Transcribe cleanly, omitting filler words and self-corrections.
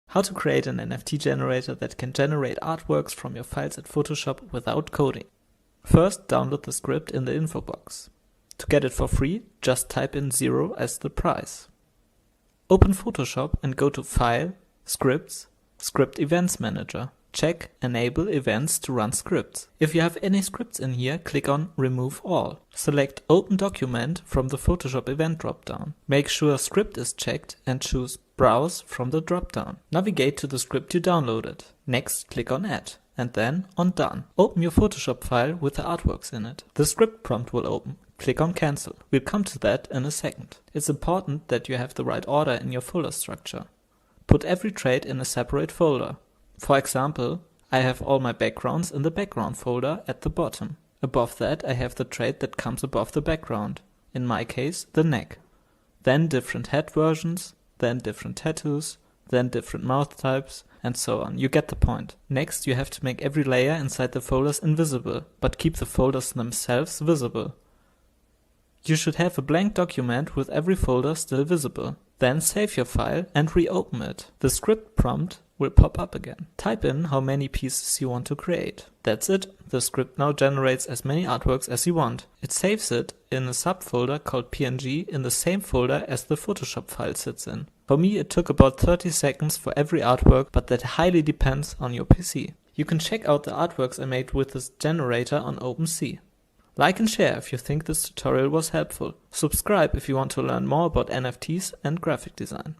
How to create an NFT generator that can generate artworks from your files at Photoshop without coding. First, download the script in the info box. To get it for free, just type in 0 as the price. Open Photoshop and go to File, Scripts, Script Events Manager. Check Enable Events to run scripts. If you have any scripts in here, click on Remove All. Select Open Document from the Photoshop event dropdown. Make sure Script is checked and choose Browse from the dropdown. Navigate to the script you downloaded. Next, click on Add and then on Done. Open your Photoshop file with the artworks in it. The script prompt will open. Click on Cancel. We'll come to that in a second. It's important that you have the right order in your folder structure. Put every trait in a separate folder. For example, I have all my backgrounds in the background folder at the bottom. Above that I have the trait that comes above the background, in my case the neck. Then different head versions, then different tattoos, then different mouth types, and so on. You get the point. Next you have to make every layer inside the folders invisible, but keep the folders themselves visible. You should have a blank document with every folder still visible. Then save your file and reopen it. The script prompt will pop up again. Type in how many pieces you want to create. That's it. The script now generates as many artworks as you want. It saves it in a subfolder called PNG in the same folder as the Photoshop file sits in. For me it took about 30 seconds for every artwork, but that highly depends on your PC. You can check out the artworks I made with this generator on Opensea. Like and share if you think this tutorial was helpful. Subscribe if you want to learn more about NFTs and graphic design.